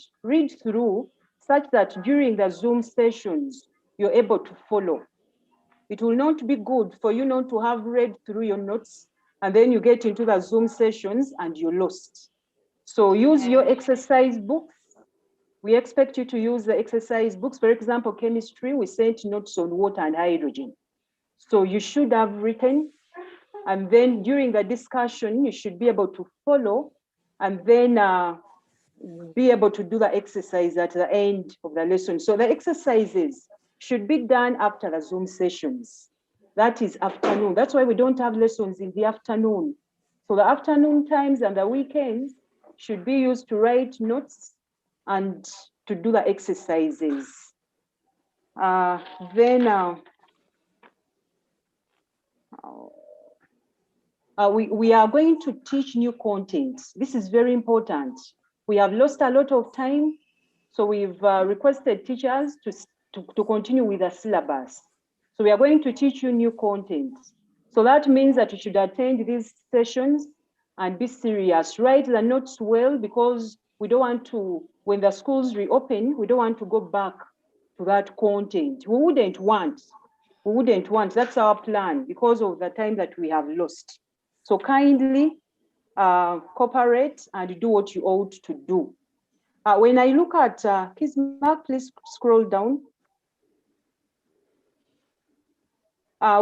should read through such that during the Zoom sessions, you're able to follow. It will not be good for you not to have read through your notes and then you get into the Zoom sessions and you're lost. So use your exercise books. We expect you to use the exercise books. For example, chemistry, we sent notes on water and hydrogen. So you should have written, and then during the discussion, you should be able to follow and then be able to do the exercise at the end of the lesson. So the exercises should be done after the Zoom sessions. That is afternoon. That's why we don't have lessons in the afternoon. So the afternoon times and the weekends should be used to write notes and to do the exercises. We are going to teach new content. This is very important. We have lost a lot of time, so we've requested teachers to continue with the syllabus. So we are going to teach you new content. So that means that you should attend these sessions and be serious. Write the notes well, because we don't want to, when the schools reopen, we don't want to go back to that content. We wouldn't want, that's our plan because of the time that we have lost. So kindly cooperate and do what you ought to do. When I look at, Kismark, please scroll down.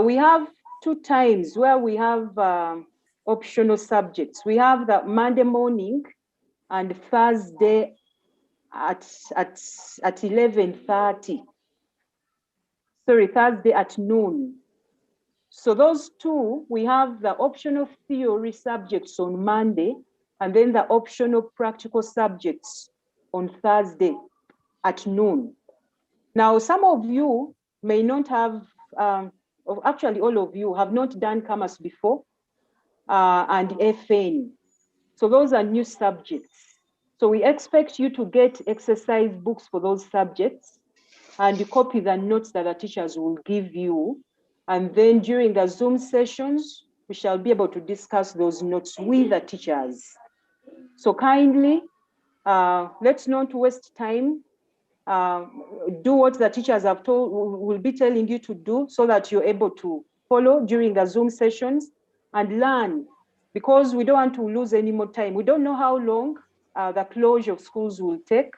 We have 2 times where we have optional subjects. We have the Monday morning and Thursday at 11:30. Sorry, Thursday at noon. So those 2, we have the optional theory subjects on Monday, and then the optional practical subjects on Thursday at noon. Now, some of you may not have, actually all of you have not done commerce before, and FN. So those are new subjects. So we expect you to get exercise books for those subjects and copy the notes that the teachers will give you. And then during the Zoom sessions, we shall be able to discuss those notes with the teachers. So kindly, let's not waste time. Do what the teachers will be telling you to do so that you're able to follow during the Zoom sessions and learn, because we don't want to lose any more time. We don't know how long the closure of schools will take.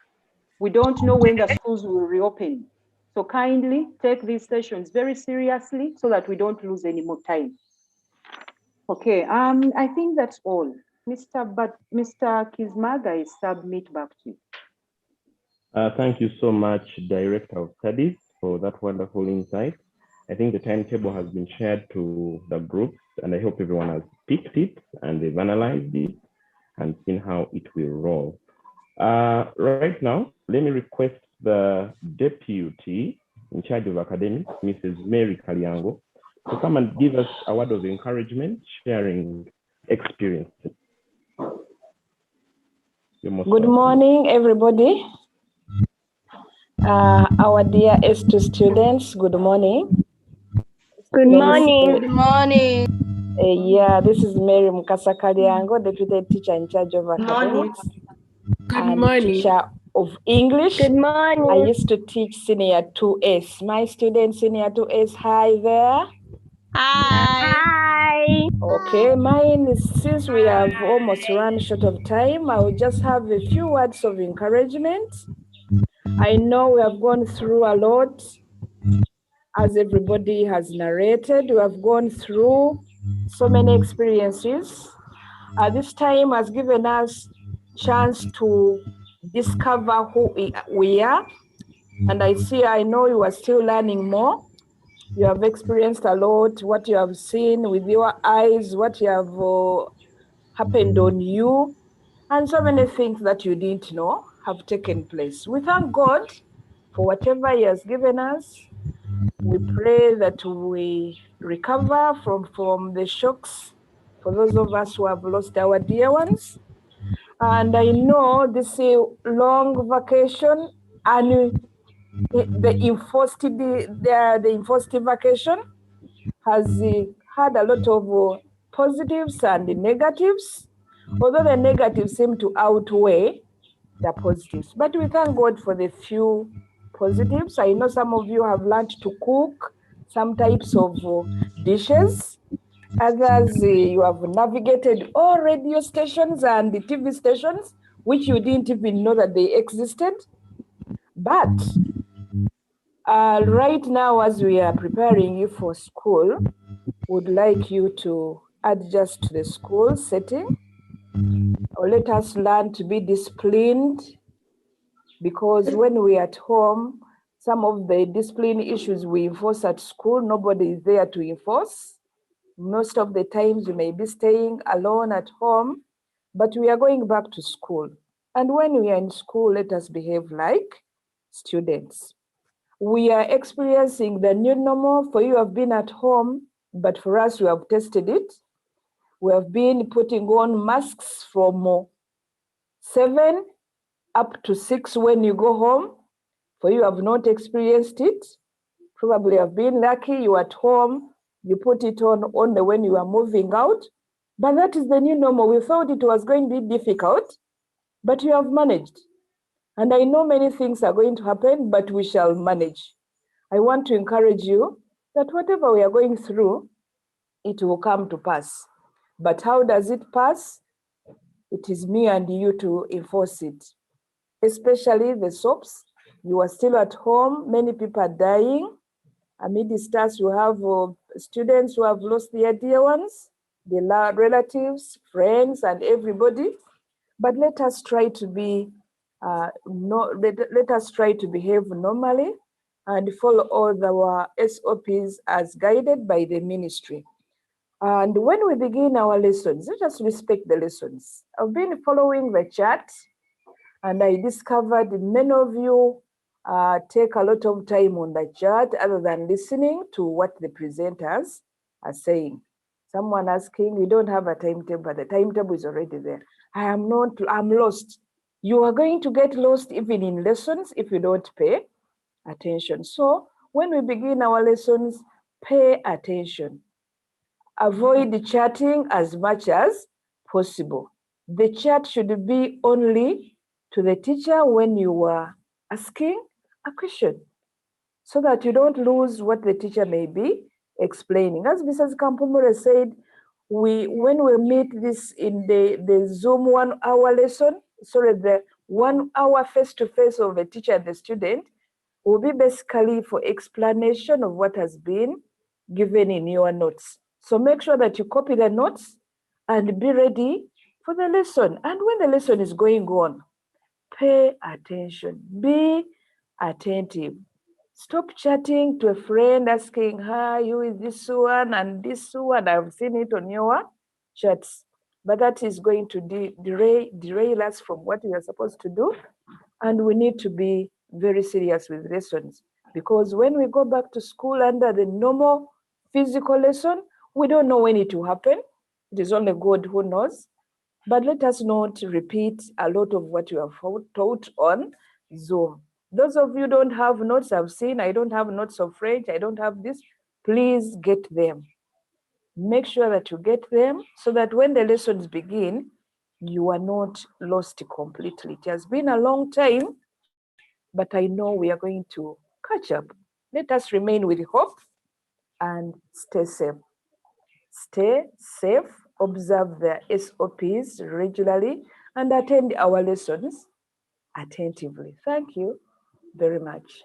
We don't know when the schools will reopen. So kindly take these sessions very seriously so that we don't lose any more time. Okay, I think that's all. Mr. Kismark, I submit back to you. Thank you so much, Director of Studies, for that wonderful insight. I think the timetable has been shared to the groups, and I hope everyone has picked it and they've analyzed it and seen how it will roll. Right now, let me request the Deputy in charge of academics, Mrs. Mary Kalyango, to come and give us a word of encouragement, sharing experience. Good morning, everybody. Our dear S2 students, good morning. Good morning. Good morning. Yeah, this is Mary Mukasa Kalyango, Deputy Teacher in charge of academics. Good morning. Teacher of English. Good morning. I used to teach senior 2S. My student senior 2S, hi there. Hi. Okay, mine is, since we have almost run short of time, I will just have a few words of encouragement. I know we have gone through a lot, as everybody has narrated. We have gone through so many experiences. This time has given us chance to discover who we are. And I know you are still learning more. You have experienced a lot, what you have seen with your eyes, what you have happened on you, and so many things that you didn't know have taken place. We thank God for whatever He has given us. We pray that we recover from the shocks for those of us who have lost our dear ones. And I know this long vacation and the enforced vacation has had a lot of positives and negatives, although the negatives seem to outweigh the positives. But we thank God for the few positives. I know some of you have learned to cook some types of dishes. Others, you have navigated all radio stations and the TV stations, which you didn't even know that they existed. But right now, as we are preparing you for school, would like you to adjust to the school setting, or let us learn to be disciplined, because when we're at home, some of the discipline issues we enforce at school, nobody is there to enforce. Most of the times you may be staying alone at home, but we are going back to school. And when we are in school, let us behave like students. We are experiencing the new normal. For you have been at home, but for us, we have tested it. We have been putting on masks from 7 up to 6 when you go home. For you have not experienced it. Probably have been lucky, you're at home, you put it on only when you are moving out. But that is the new normal. We thought it was going to be difficult, but you have managed. And I know many things are going to happen, but we shall manage. I want to encourage you that whatever we are going through, it will come to pass. But how does it pass? It is me and you to enforce it. Especially the soaps. You are still at home, many people are dying. Amidst us, you have students who have lost their dear ones, their relatives, friends, and everybody. But let us try to be, let us try to behave normally and follow all our SOPs as guided by the ministry. And when we begin our lessons, let us respect the lessons. I've been following the chat, and I discovered many of you take a lot of time on the chat other than listening to what the presenters are saying. Someone asking, we don't have a timetable, the timetable is already there. I'm lost. You are going to get lost even in lessons if you don't pay attention. So when we begin our lessons, pay attention. Avoid chatting as much as possible. The chat should be only to the teacher when you are asking a question, so that you don't lose what the teacher may be explaining. As Mrs. Kampumure said, when we meet this in the Zoom 1 hour lesson, sorry, the 1 hour face-to-face of the teacher and the student will be basically for explanation of what has been given in your notes. So make sure that you copy the notes and be ready for the lesson. And when the lesson is going on, pay attention, be attentive. Stop chatting to a friend asking, hi, who is this one and this one? I've seen it on your chats. But that is going to derail us from what we are supposed to do. And we need to be very serious with lessons, because when we go back to school under the normal physical lesson, we don't know when it will happen. It is only God who knows. But let us not repeat a lot of what you have taught on Zoom. Those of you who don't have notes, I've seen, I don't have notes of French, I don't have this, please get them. Make sure that you get them so that when the lessons begin, you are not lost completely. It has been a long time, but I know we are going to catch up. Let us remain with hope and stay safe. Stay safe, observe the SOPs regularly, and attend our lessons attentively. Thank you very much.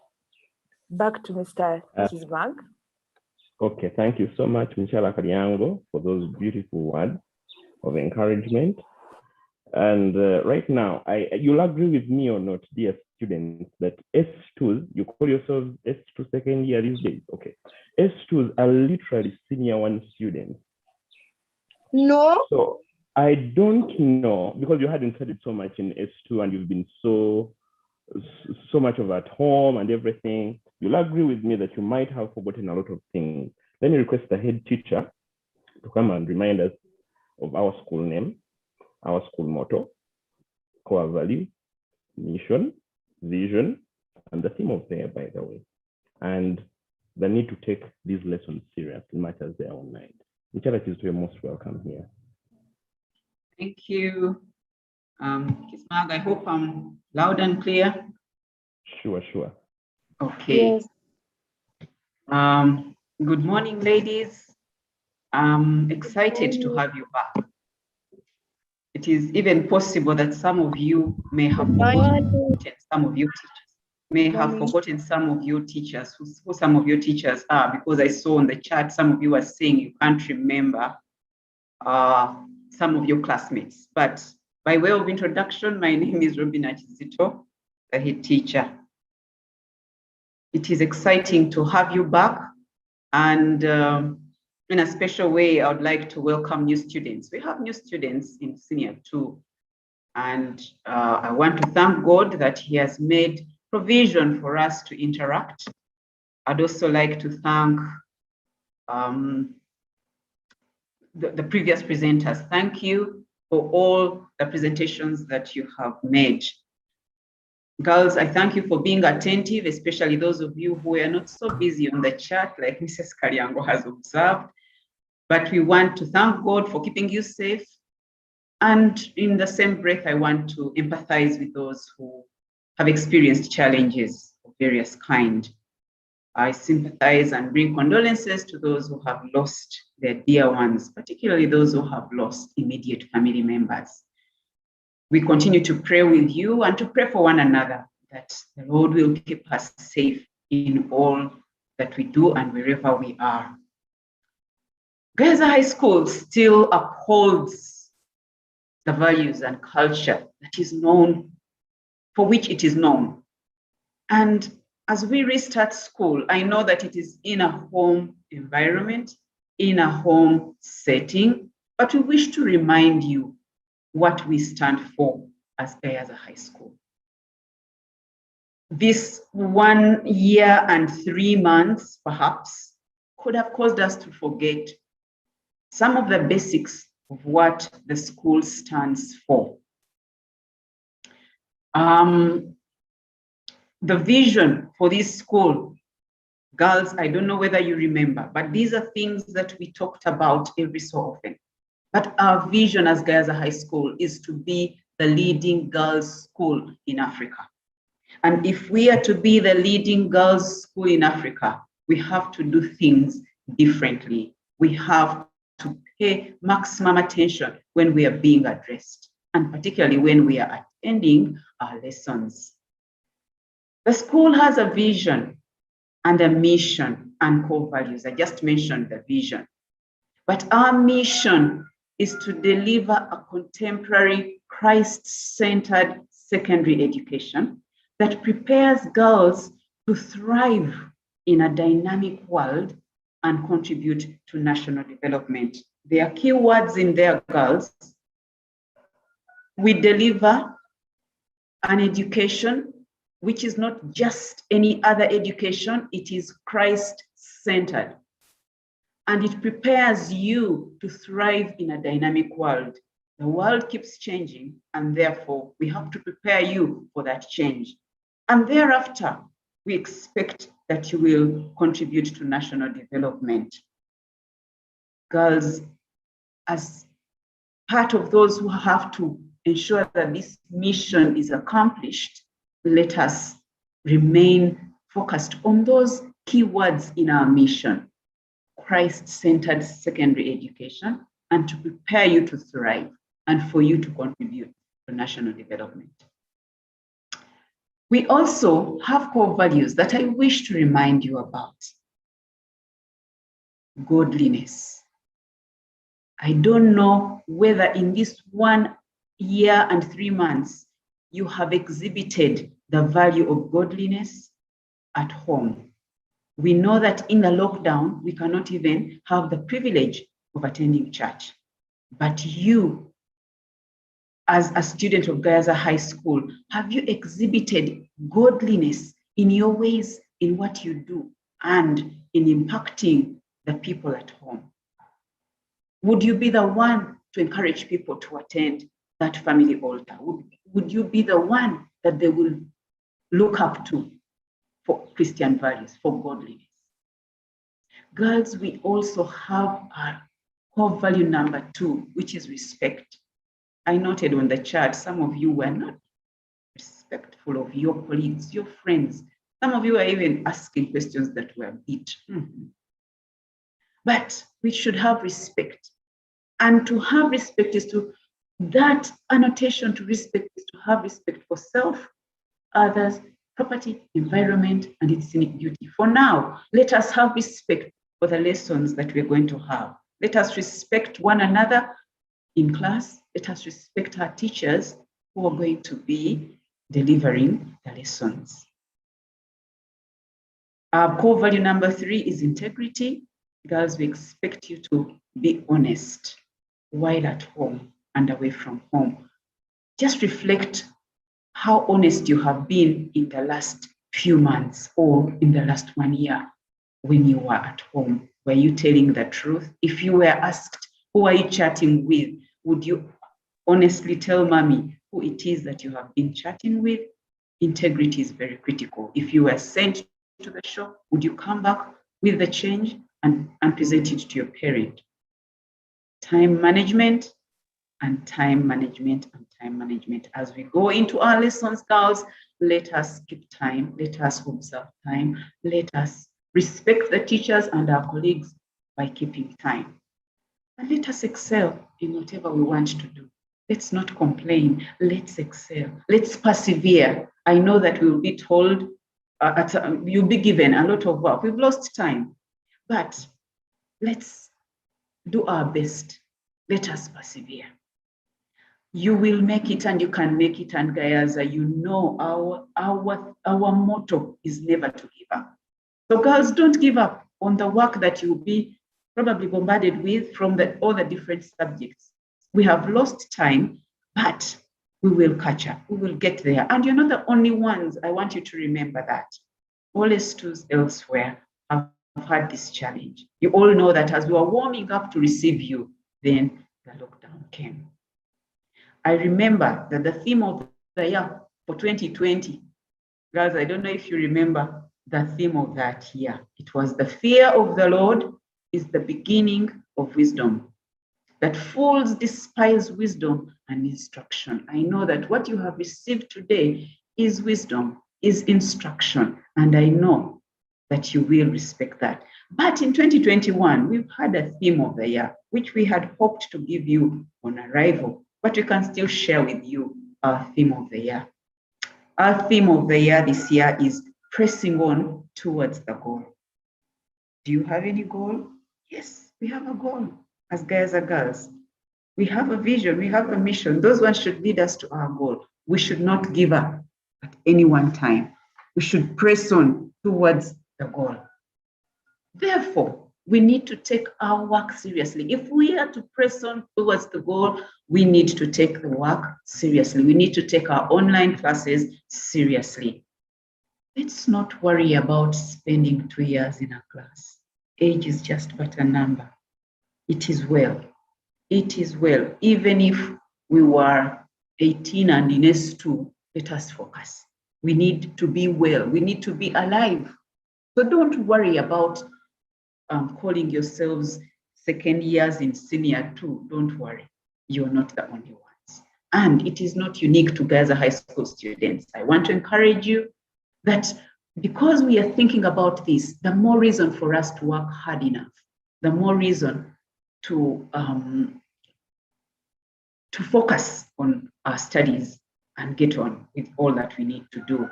Back to Mr. Kisbag. Okay, thank you so much, Michela Kariango, for those beautiful words of encouragement. And right now, you'll agree with me or not, dear students, that S2s, you call yourselves S2 second year these days. Okay, S2s are literally senior 1 students. No. So I don't know, because you hadn't studied so much in S2 and you've been so much of at home and everything, you'll agree with me that you might have forgotten a lot of things. Let me request the head teacher to come and remind us of our school name, our school motto, core value, mission, vision, and the theme of the year, by the way, and the need to take these lessons seriously, much as they are online. Michela, you're most welcome here. Thank you. Kismag, I hope I'm loud and clear. Sure. Okay. Yes. Good morning, ladies. I'm excited to have you back. It is even possible that some of you may have forgotten some of your teachers, may have forgotten some of your teachers, who some of your teachers are, because I saw on the chat some of you are saying you can't remember some of your classmates. But by way of introduction, my name is Robina Chizito, the head teacher. It is exciting to have you back, and in a special way, I would like to welcome new students. We have new students in Senior 2, and I want to thank God that He has made provision for us to interact. I'd also like to thank the previous presenters. Thank you for all the presentations that you have made. Girls, I thank you for being attentive, especially those of you who are not so busy on the chat, like Mrs. Kariango has observed. But we want to thank God for keeping you safe. And in the same breath, I want to empathize with those who have experienced challenges of various kind. I sympathize and bring condolences to those who have lost their dear ones, particularly those who have lost immediate family members. We continue to pray with you and to pray for one another that the Lord will keep us safe in all that we do and wherever we are. Gaza High School still upholds the values and culture that is known, for which it is known. And as we restart school, I know that it is in a home environment, in a home setting, but we wish to remind you what we stand for as Gaza High School. This 1 year and 3 months, perhaps, could have caused us to forget some of the basics of what the school stands for. The vision for this school, girls, I don't know whether you remember, but these are things that we talked about every so often. But our vision as Gaza High School is to be the leading girls' school in Africa. And if we are to be the leading girls' school in Africa, we have to do things differently. We have to pay maximum attention when we are being addressed, and particularly when we are attending our lessons. The school has a vision and a mission and core values. I just mentioned the vision. But our mission is to deliver a contemporary, Christ-centered secondary education that prepares girls to thrive in a dynamic world and contribute to national development. There are key words in there, girls. We deliver an education which is not just any other education, it is Christ-centered. And it prepares you to thrive in a dynamic world. The world keeps changing, and therefore we have to prepare you for that change. And thereafter, we expect that you will contribute to national development. Girls, as part of those who have to ensure that this mission is accomplished, let us remain focused on those key words in our mission: Christ-centered secondary education, and to prepare you to thrive and for you to contribute to national development. We also have core values that I wish to remind you about. Godliness. I don't know whether in this 1 year and 3 months, you have exhibited the value of godliness at home. We know that in the lockdown, we cannot even have the privilege of attending church. But you, as a student of Gaza High School, have you exhibited godliness in your ways, in what you do, and in impacting the people at home? Would you be the one to encourage people to attend that family altar? Would you be the one that they will look up to for Christian values, for godliness? Girls, we also have our core value number 2, which is respect. I noted on the chat, some of you were not respectful of your colleagues, your friends. Some of you are even asking questions that were a bit. But we should have respect. And to have respect is to, that annotation to respect is to have respect for self, others, property, environment, and its scenic beauty. For now, let us have respect for the lessons that we're going to have. Let us respect one another in class. Let us respect our teachers who are going to be delivering the lessons. Our core value number 3 is integrity. Girls, we expect you to be honest while at home and away from home. Just reflect how honest you have been in the last few months or in the last 1 year when you were at home. Were you telling the truth? If you were asked, who are you chatting with? Would you honestly tell mommy who it is that you have been chatting with? Integrity is very critical. If you were sent to the shop, would you come back with the change and present it to your parent? Time management and time management and time management. As we go into our lessons, girls, let us keep time, let us observe time, let us respect the teachers and our colleagues by keeping time. And let us excel in whatever we want to do. Let's not complain, let's excel, let's persevere. I know that we will be told, you'll be given a lot of work. We've lost time, but let's do our best. Let us persevere. You will make it and you can make it. And Gayaza, you know our motto is never to give up. So girls, don't give up on the work that you'll be probably bombarded with from all the different subjects. We have lost time, but we will catch up. We will get there. And you're not the only ones. I want you to remember that. All schools elsewhere have had this challenge. You all know that as we were warming up to receive you, then the lockdown came. I remember that the theme of the year for 2020, guys, I don't know if you remember the theme of that year. It was the fear of the Lord is the beginning of wisdom. That fools despise wisdom and instruction. I know that what you have received today is wisdom, is instruction, and I know that you will respect that. But in 2021, we've had a theme of the year, which we had hoped to give you on arrival, but we can still share with you our theme of the year. Our theme of the year this year is pressing on towards the goal. Do you have any goal? Yes, we have a goal. As guys and girls, we have a vision, we have a mission. Those ones should lead us to our goal. We should not give up at any one time. We should press on towards the goal. Therefore, we need to take our work seriously. If we are to press on towards the goal, we need to take the work seriously. We need to take our online classes seriously. Let's not worry about spending 2 years in a class. Age is just but a number. It is well. It is well. Even if we were 18 and in S2, let us focus. We need to be well. We need to be alive. So don't worry about calling yourselves second years in senior 2. Don't worry. You're not the only ones. And it is not unique to Gaza High School students. I want to encourage you that because we are thinking about this, the more reason for us to work hard enough, the more reason to focus on our studies and get on with all that we need to do.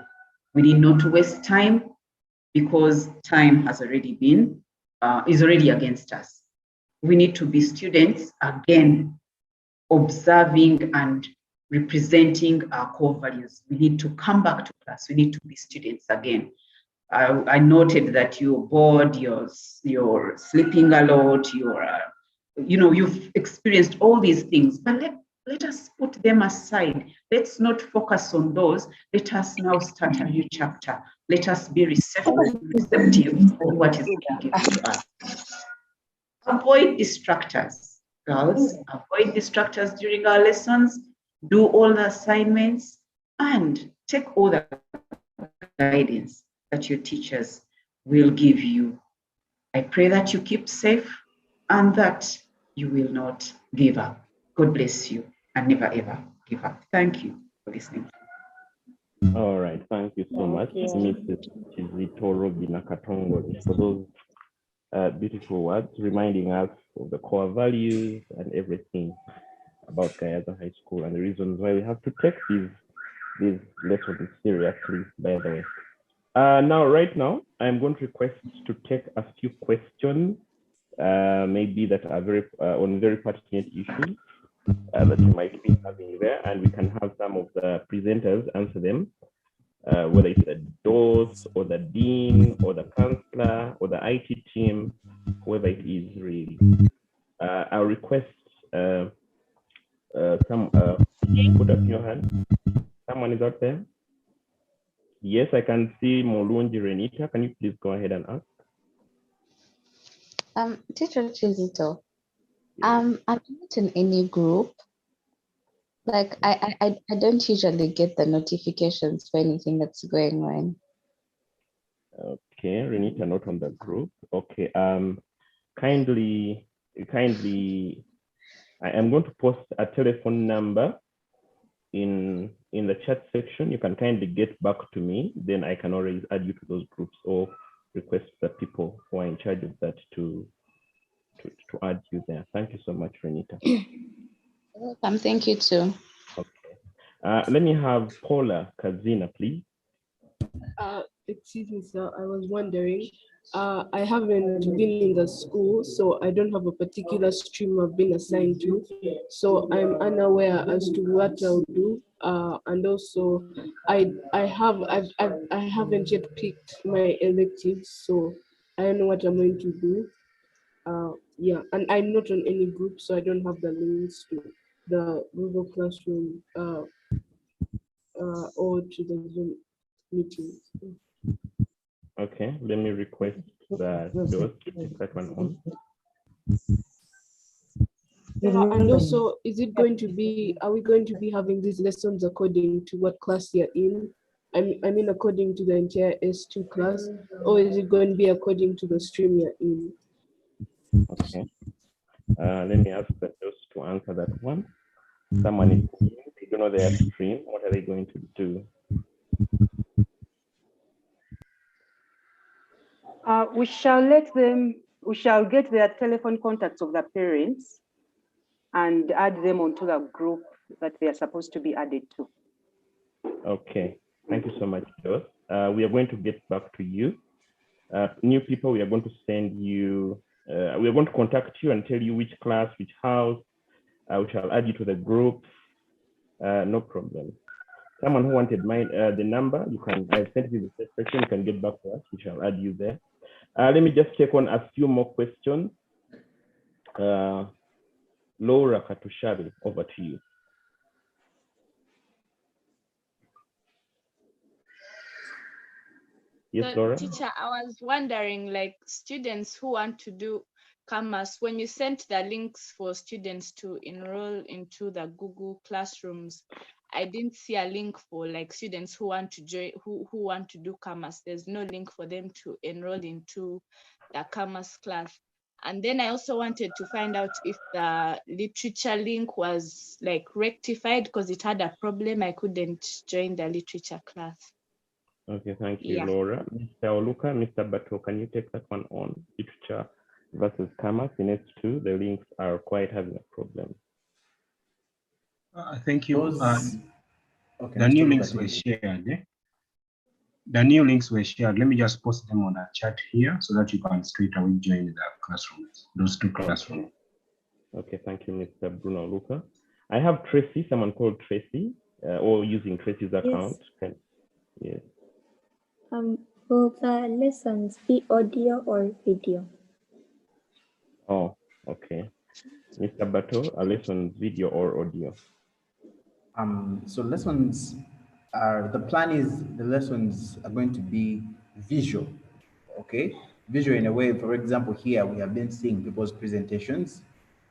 We need not to waste time because time has already been, is already against us. We need to be students, again, observing and representing our core values. We need to come back to class. We need to be students again. I noted that you're bored, you're sleeping a lot, you've experienced all these things, but let us put them aside. Let's not focus on those. Let us now start a new chapter. Let us be receptive to what is being given to us. Avoid distractors, girls. Avoid distractors during our lessons. Do all the assignments and take all the guidance that your teachers will give you. I pray that you keep safe and that you will not give up. God bless you. and never ever give up. Thank you for listening. All right, thank you so much, Mrs. Chizitoro Binakatongole, for those beautiful words, reminding us of the core values and everything about Gayaza High School and the reasons why we have to take these lessons seriously, by the way. Now, right now, I'm going to request to take a few questions, maybe that are on very pertinent issues that you might be having there, and we can have some of the presenters answer them, whether it's the DOS or the dean or the counselor or the IT team, whoever it is really. I'll request some, put up your hand. Someone is out there? Yes, I can see Molunji Renita. Can you please go ahead and ask? Teacher Chizito, I'm not in any group. Like I don't usually get the notifications for anything that's going on. Okay, Renita, not on the group. Okay, kindly, I am going to post a telephone number in the chat section. You can kindly get back to me, then I can always add you to those groups or request the people who are in charge of that to add you there. Thank you so much, Renita. Welcome, thank you too. Okay. Let me have Paula Kazina, please. Excuse me, sir. I was wondering, I haven't been in the school, so I don't have a particular stream I've been assigned to. So I'm unaware as to what I'll do. And also, I haven't yet picked my electives, so I don't know what I'm going to do. Yeah, and I'm not on any group, so I don't have the links to the Google Classroom or to the Zoom meetings. Okay, let me request that those to take that one on. And also, is it going to be, are we going to be having these lessons according to what class you're in? I mean, according to the entire S2 class, or is it going to be according to the stream you're in? Okay. Let me ask those to answer that one. Someone is, they don't know their stream. What are they going to do? We shall get their telephone contacts of the parents and add them onto the group that they are supposed to be added to. Okay, thank you so much, Jos. We are going to get back to you. New people, we are going to send you, we are going to contact you and tell you which class, which house. We shall add you to the group. No problem. Someone who wanted the number, you can, I sent you the section, you can get back to us. We shall add you there. Let me just take on a few more questions. Laura Katushabe, over to you. Yes, So, Laura? teacher, I was wondering, like, students who want to do Canvas, when you sent the links for students to enroll into the Google Classrooms, I didn't see a link for like students who want to join, who want to do Canvas. There's no link for them to enroll into the Canvas class. And then I also wanted to find out if the literature link was like rectified because it had a problem. I couldn't join the literature class. Okay, thank you, Yeah. Laura. Mr. Oluka, Mr. Bato, can you take that one on? Literature versus Canvas in S2, the links are quite having a problem. Thank you. Okay, the new links were shared. The new links were shared. Let me just post them on the chat here so that you can straight away join the classrooms, those two classrooms. Okay, thank you, Mr. Bruno Luca. I have Tracy, someone called Tracy, or using Tracy's account. Yes. Yes. Will the lessons be audio or video? Oh, okay. Mr. Bato, a lesson video or audio? So lessons are, the plan is the lessons are going to be visual, okay? Visual in a way, for example, here we have been seeing people's presentations.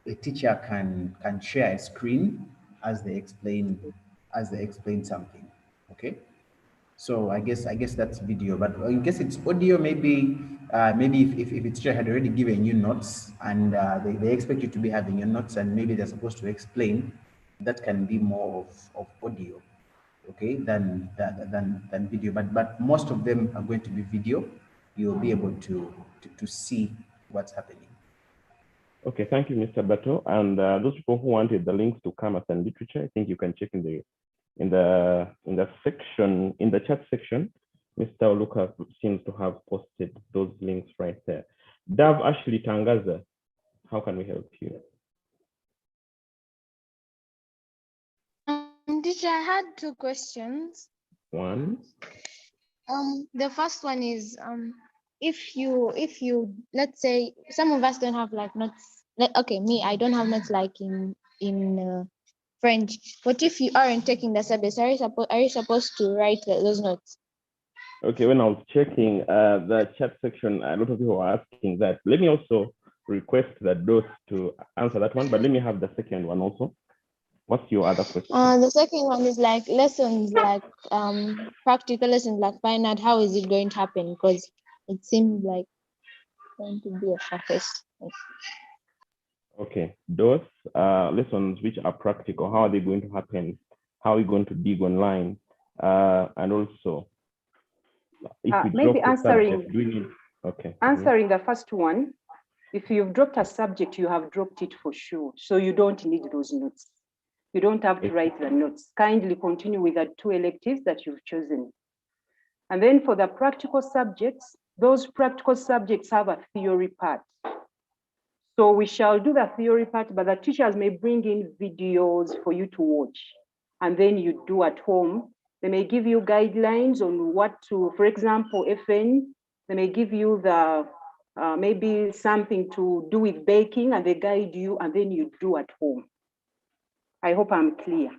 A teacher can share a screen as they explain something, okay? So I guess that's video, but in case it's audio, maybe if a teacher had already given you notes and they expect you to be having your notes and maybe they're supposed to explain, that can be more of audio, okay, than video. But most of them are going to be video. You'll be able to see what's happening. Okay, thank you, Mr. Bato. And those people who wanted the links to Commerce and Literature, I think you can check in the section, in the chat section. Mr. Oluka seems to have posted those links right there. Dav Ashley Tangaza, how can we help you? Teacher, I had two questions. One. The first one is if you let's say some of us don't have like notes. Okay, me, I don't have notes like in French. What if you aren't taking the subjects? Are you supposed to write those notes? Okay, when I was checking the chat section, a lot of people were asking that. Let me also request that those to answer that one, but let me have the second one also. What's your other question? The second one is like lessons, like practical lessons, like find out how is it going to happen, because it seems like going to be a surface. Okay, those lessons which are practical, how are they going to happen? How are we going to dig online? And also, if we maybe drop the answering, subject, do we need, okay. Answering the first one, if you've dropped a subject, you have dropped it for sure. So you don't need those notes. You don't have to write the notes. Kindly continue with the two electives that you've chosen. And then for the practical subjects, those practical subjects have a theory part. So we shall do the theory part, but the teachers may bring in videos for you to watch. And then you do at home. They may give you guidelines on what to, for example, FN, they may give you the maybe something to do with baking, and they guide you, and then you do at home. I hope I'm clear.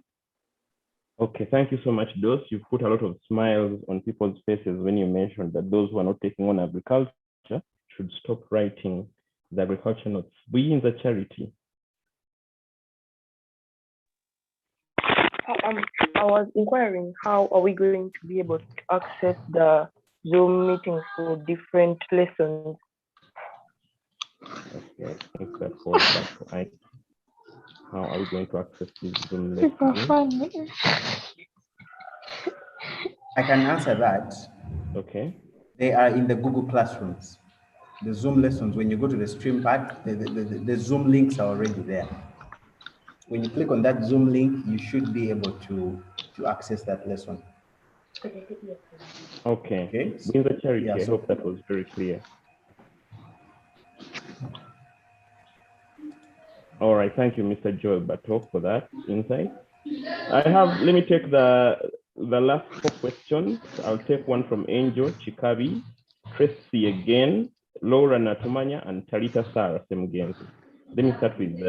Okay, thank you so much, Dos. You've put a lot of smiles on people's faces when you mentioned that those who are not taking on agriculture should stop writing the agriculture notes. We in the charity. I was inquiring, how are we going to be able to access the Zoom meeting for different lessons? Okay, I think that falls back to IT. How are we going to access these Zoom lessons? I can answer that. Okay. They are in the Google Classrooms. The Zoom lessons, when you go to the stream part, the Zoom links are already there. When you click on that Zoom link, you should be able to access that lesson. Okay. Okay. In the charity, Yeah, I hope that was very clear. All right, thank you, Mr. Joel Bato, for that insight. Let me take the last 4 questions. I'll take one from Angel Chikabi, Tracy again, Laura Natumanya, and Talita Sarah again. Let me start with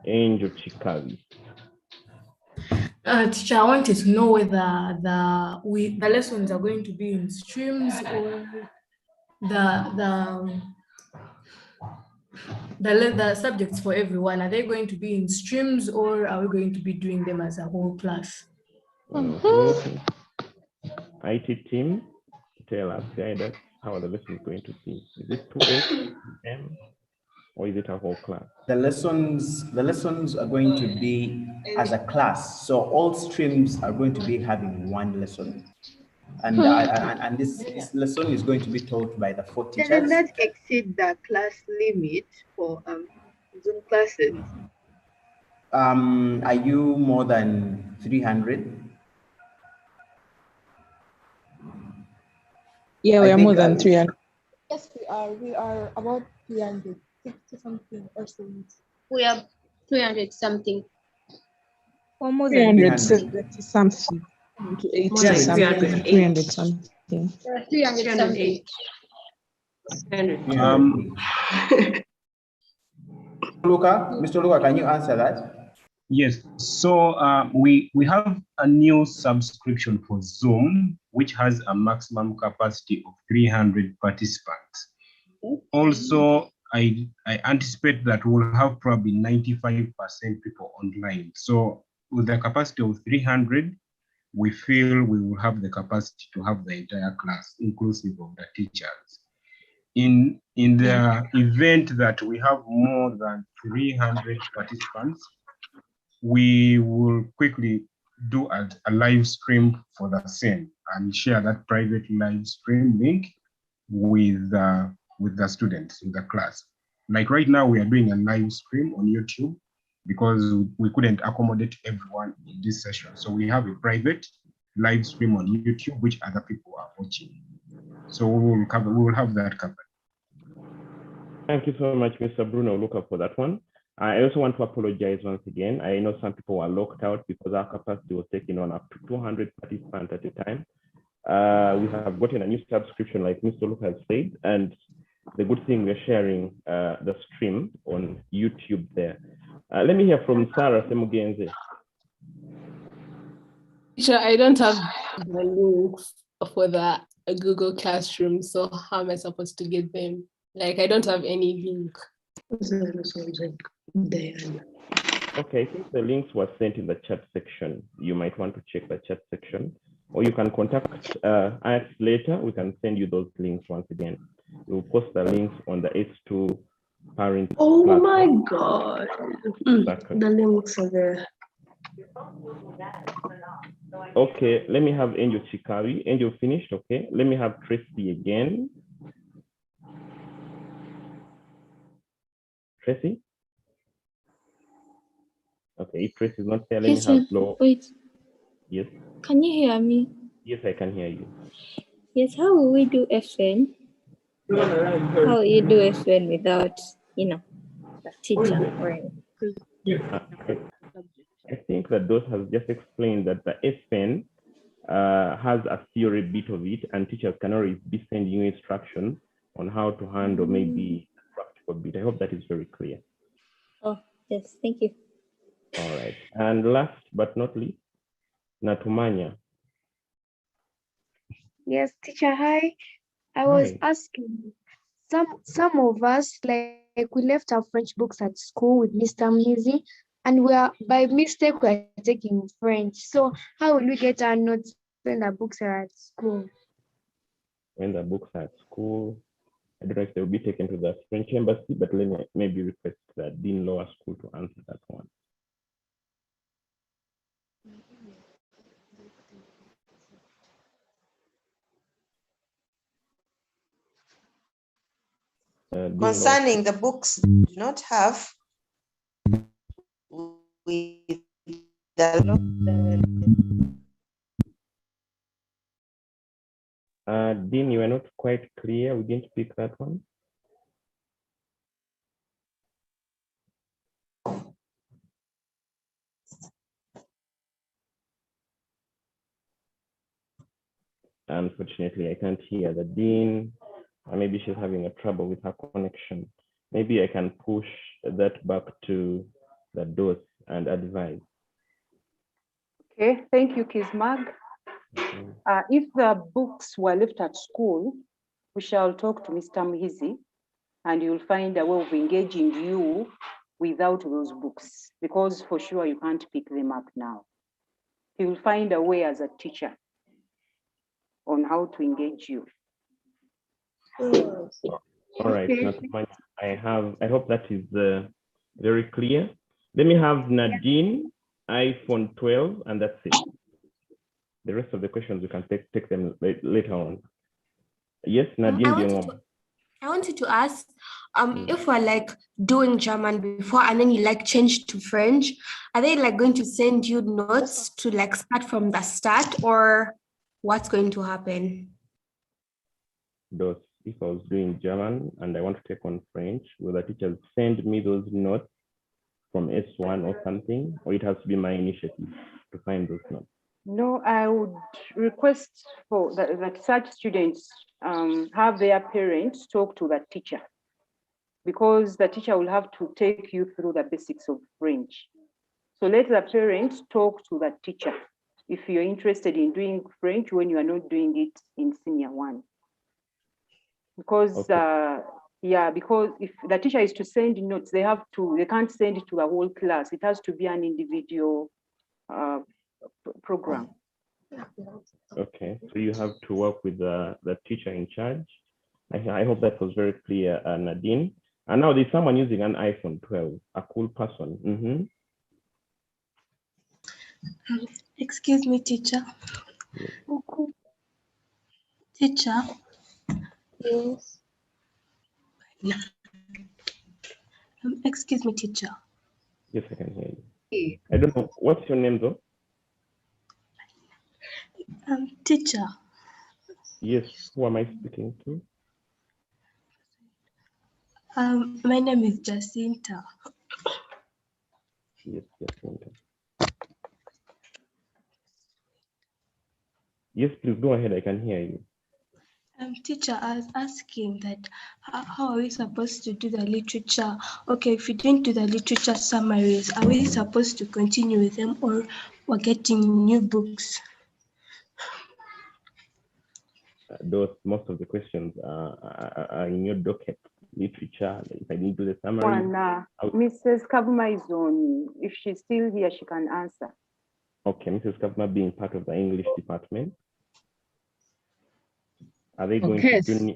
Angel Chikabi. Teacher, I wanted to know whether the lessons are going to be in streams or the subjects for everyone. Are they going to be in streams, or are we going to be doing them as a whole class? IT team, tell us, guide us, how are the lessons going to be? Is it 2H, M, or is it a whole class? The lessons are going to be as a class. So all streams are going to be having one lesson. And this lesson is going to be taught by the 4 teachers. Can that exceed the class limit for Zoom classes? Are you more than 300? Yeah, we are more than 300. Yes, we are. We are about 360 something or so. We are 300 something. Or more than 370 something. To 80 something. 300 something. 308. Mr. Luca, can you answer that? Yes, so we have a new subscription for Zoom, which has a maximum capacity of 300 participants. Also, I anticipate that we'll have probably 95% people online. So with the capacity of 300, we feel we will have the capacity to have the entire class, inclusive of the teachers. In the event that we have more than 300 participants, we will quickly do a live stream for the same and share that private live stream link with the students in the class. Like right now, we are doing a live stream on YouTube because we couldn't accommodate everyone in this session. So we have a private live stream on YouTube, which other people are watching. So we will have that covered. Thank you so much, Mr. Bruno Luca, for that one. I also want to apologize once again. I know some people were locked out because our capacity was taking on up to 200 participants at a time. We have gotten a new subscription, like Mr. Luca has said, and the good thing, we're sharing the stream on YouTube there. Let me hear from Sarah Semugenze. Teacher, I don't have the links for the Google Classroom, so how am I supposed to get them? Like, I don't have any link. Okay, I think the links were sent in the chat section. You might want to check the chat section, or you can contact us later. We can send you those links once again. We'll post the links on the S2 parent. Oh platform. my God. The links are there. Okay, let me have Angel Chikawi. Angel finished, okay. Let me have Tracy again. Tracy? Okay, if Tracy is not there, let me have Flo. Wait, Yes, can you hear me? yes, I can hear you. Yes, how will we do FN? How will you do FN without, the teacher? I think that those has just explained that the FN has a theory bit of it, and teachers can always be sending you instructions on how to handle maybe the practical bit. I hope that is very clear. Oh, yes, thank you. All right. And last but not least, Natumanya. Yes, teacher, hi. I was asking, some of us, like we left our French books at school with Mr. Mhizi, and by mistake we are taking French. So how will we get our notes when the books are at school? When the books are at school, I don't know if they will be taken to the French embassy, but let me maybe request the Dean Lower School to answer that one. Concerning the books do not have with the Dean, you are not quite clear. We didn't pick that one. Unfortunately, I can't hear the Dean. Maybe she's having a trouble with her connection. Maybe I can push that back to the DOS and advise. Okay, thank you, Kismag. If the books were left at school, we shall talk to Mr. Mhizi, and you'll find a way of engaging you without those books, because for sure you can't pick them up now. He will find a way as a teacher on how to engage you. All right, I hope that is very clear. Let me have Nadine, iPhone 12, and that's it. The rest of the questions we can take them later on. Yes, Nadine. I wanted to ask, if we're like doing German before and then you like change to French, are they like going to send you notes to like start from the start, or what's going to happen? Those, if I was doing German and I want to take on French, will the teachers send me those notes from S1 or something, or it has to be my initiative to find those notes? No, I would request for that such students have their parents talk to the teacher, because the teacher will have to take you through the basics of French. So let the parents talk to the teacher if you're interested in doing French when you are not doing it in senior one. Because because if the teacher is to send notes, they can't send it to the whole class. It has to be an individual program. Okay, so you have to work with the teacher in charge. I hope that was very clear, Nadine. And now there's someone using an iPhone 12, a cool person. Excuse me, teacher. Teacher. Yes. Excuse me, teacher. Yes, I can hear you. I don't know. What's your name, though? Teacher. Yes, who am I speaking to? My name is Jacinta. Yes, Jacinta. Yes, please go ahead. I can hear you. Teacher, I was asking that how are we supposed to do the literature? Okay, if we didn't do the literature summaries, are we supposed to continue with them, or we're getting new books? Most of the questions are in your docket. Literature. If I need to do the summary. Mrs. Kavuma is on. If she's still here, she can answer. Okay, Mrs. Kavuma being part of the English department. Are they going to do?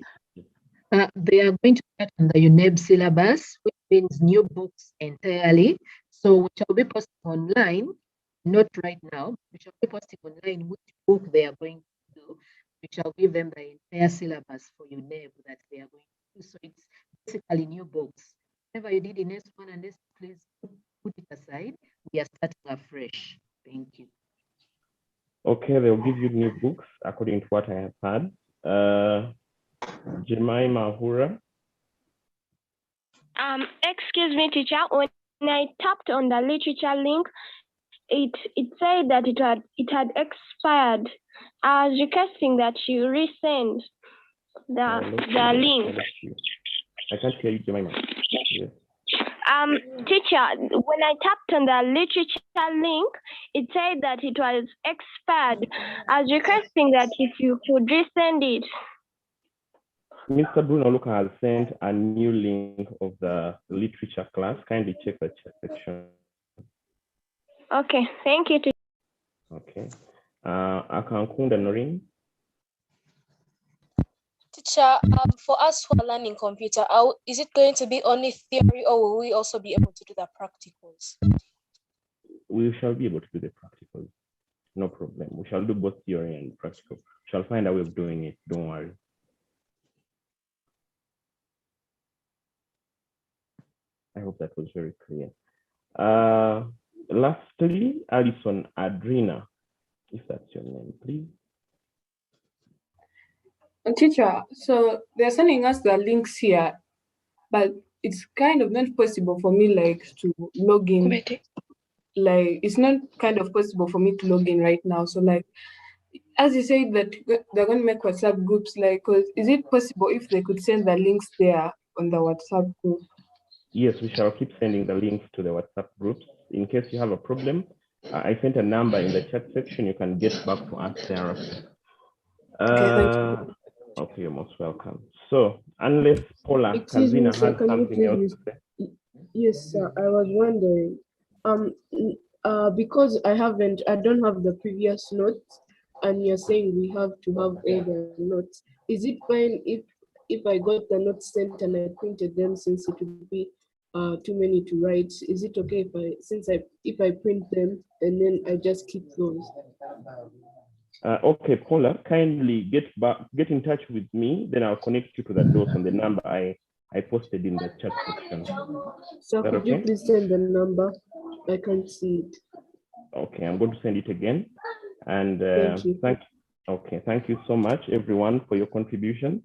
They are going to start on the UNEB syllabus, which means new books entirely. So we shall be posting online, not right now. We shall be posting online which book they are going to do. We shall give them the entire syllabus for UNEB that they are going to do. So it's basically new books. Whatever you did in S1 and S2, please put it aside. We are starting afresh. Thank you. Okay, they'll give you new books according to what I have heard. Jemima Hura. Excuse me, teacher. When I tapped on the literature link, it said that it had expired. I was requesting that you resend the link. I can't hear you, Jemima. Yes. Teacher, when I tapped on the literature link, it said that it was expired. I was requesting that if you could resend it. Mr. Bruno Luca has sent a new link of the literature class. Kindly check the chat section. Okay, thank you. Okay. Akankunda Norin. Teacher, for us who are learning computer, is it going to be only theory, or will we also be able to do the practicals? We shall be able to do the practicals. No problem. We shall do both theory and practical. We shall find a way of doing it. Don't worry. I hope that was very clear. Lastly, Alison Adrina, if that's your name, please. Teacher, so they're sending us the links here, but it's kind of not possible for me to log in. It's not kind of possible for me to log in right now. So as you said that they're going to make WhatsApp groups, is it possible if they could send the links there on the WhatsApp group? Yes, we shall keep sending the links to the WhatsApp groups. In case you have a problem, I sent a number in the chat section. You can get back to us there. Okay, you're most welcome. So, unless Paula Kazina has something else to say. Yes, sir. I was wondering, because I don't have the previous notes, and you're saying we have to have all the notes. Is it fine if I got the notes sent and I printed them, since it would be too many to write? Is it okay if I print them and then I just keep those? Okay, Paula, kindly get in touch with me, then I'll connect you to the notes on the number I posted in the chat section. So could you please send the number? I can't see it. Okay, I'm going to send it again. And thank you so much, everyone, for your contribution.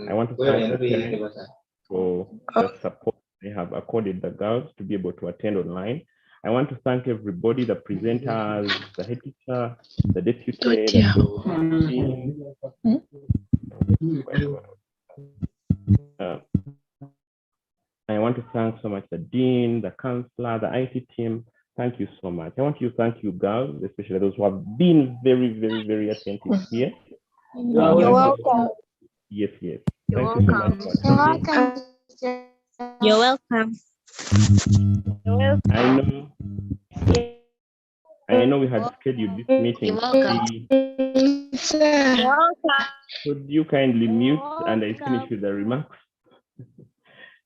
I want to thank the parents for the support they have accorded the girls to be able to attend online. I want to thank everybody, the presenters, the head teacher, the deputy, I want to thank so much the dean, the counselor, the IT team. Thank you so much. I want to thank you girls, especially those who have been very, very, very attentive here. You're welcome. Yes. You're Thank you so welcome. much. You're welcome. You're welcome. I know we had scheduled this meeting. Could you kindly mute and I finish with the remarks?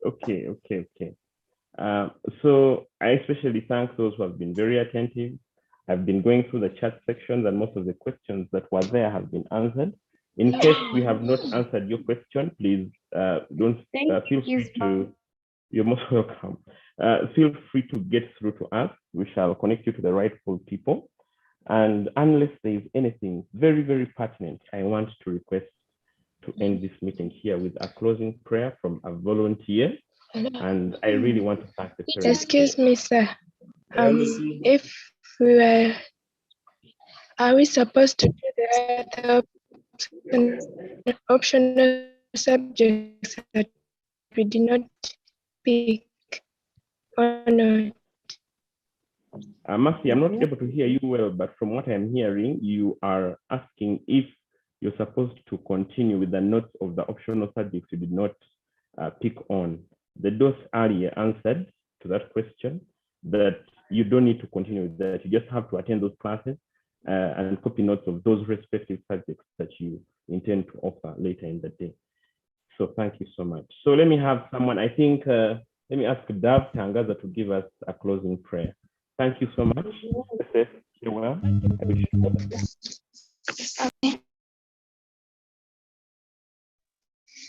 Okay. So I especially thank those who have been very attentive. I've been going through the chat sections, and most of the questions that were there have been answered. In case we have not answered your question, please don't feel free to, you're most welcome. Feel free to get through to us. We shall connect you to the rightful people. And unless there is anything very, very pertinent, I want to request to end this meeting here with a closing prayer from a volunteer. And I really want to thank the parents. Excuse me, sir. If we were, are we supposed to do the other optional subjects that we did not pick or not? Mercy, I'm not able to hear you well, but from what I'm hearing, you are asking if you're supposed to continue with the notes of the optional subjects you did not pick on. The DOS earlier answered to that question that you don't need to continue with that. You just have to attend those classes and copy notes of those respective subjects that you intend to offer later in the day. So thank you so much. So let me have someone, I think, let me ask Dav Tangaza to give us a closing prayer. Thank you so much. You're well. I wish you all the best.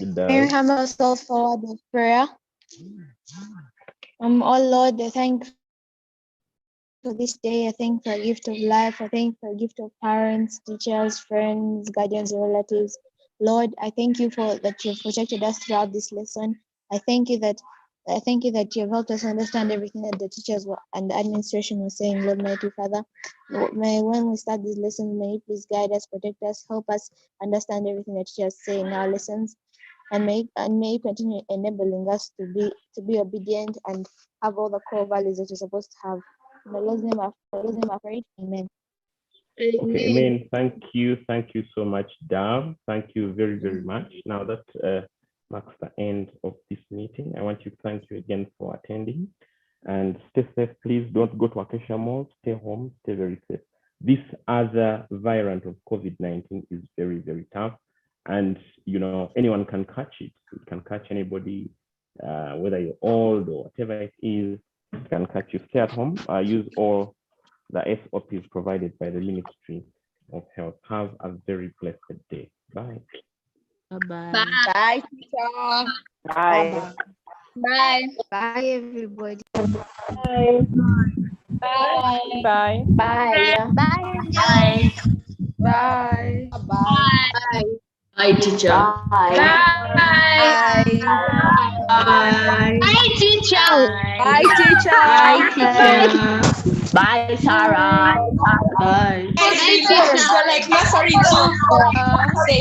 May we have ourselves forward with prayer. Oh Lord, I thank for this day. I thank for a gift of life. I thank for a gift of parents, teachers, friends, guardians, and relatives. Lord, I thank you for that you've protected us throughout this lesson. I thank you that you have helped us understand everything that the teachers and the administration were saying, Lord, mighty Father. May when we start this lesson, may you please guide us, protect us, help us understand everything that teachers say in our lessons, and may you continue enabling us to be obedient and have all the core values that you're supposed to have. In the Lord's name I pray. Amen. Okay, amen. Thank you so much, Dav. Thank you very, very much. Now that marks the end of this meeting, I want to thank you again for attending, and stay safe. Please don't go to Acacia Mall. Stay home. Stay very safe. This other variant of COVID-19 is very, very tough, and you know anyone can catch it. It can catch anybody, whether you're old or whatever it is. It can catch you. Stay at home. Use all the SOPs provided by the Ministry of Health. Have a very blessed day. Bye. Bye-bye. Bye, teacher. Bye. Bye. Bye, everybody. Bye. Bye. Bye. Bye. Bye. Bye. Bye. Bye. Bye, teacher. Bye. Bye. Bye. Bye, teacher. Bye, teacher. Bye, teacher. Bye, Sarah. Bye. Bye, teacher. So like nursery 2 say